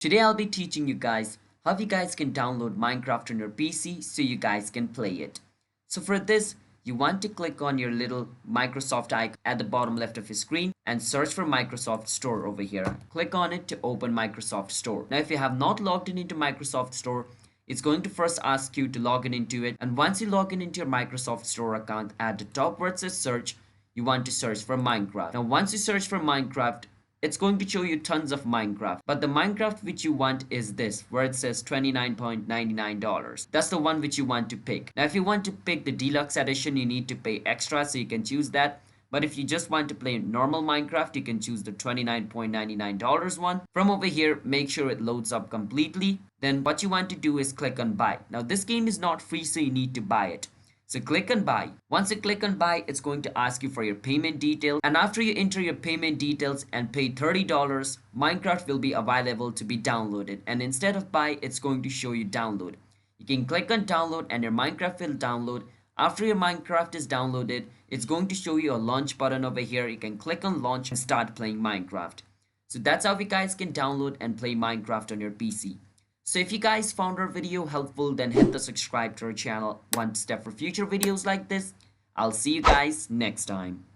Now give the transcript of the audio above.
Today I'll be teaching you guys how you guys can download Minecraft on your PC so you guys can play it. So for this, you want to click on your little Microsoft icon at the bottom left of your screen and search for Microsoft Store over here. Click on it to open Microsoft Store. Now if you have not logged in into Microsoft Store, it's going to first ask you to log in into it, and once you log in into your Microsoft Store account, at the top where it says search, you want to search for Minecraft. Now once you search for Minecraft, it's going to show you tons of Minecraft, but the Minecraft which you want is this, where it says $29.99. That's the one which you want to pick. Now if you want to pick the deluxe edition, you need to pay extra, so you can choose that. But if you just want to play normal Minecraft, you can choose the $29.99 one. From over here, make sure it loads up completely. Then what you want to do is click on buy. Now this game is not free, so you need to buy it. So click on buy. Once you click on buy, it's going to ask you for your payment details. And after you enter your payment details and pay $30, Minecraft will be available to be downloaded. And instead of buy, it's going to show you download. You can click on download and your Minecraft will download. After your Minecraft is downloaded, it's going to show you a launch button over here. You can click on launch and start playing Minecraft. So that's how you guys can download and play Minecraft on your PC. So if you guys found our video helpful, then hit the subscribe to our channel one step for future videos like this. I'll see you guys next time.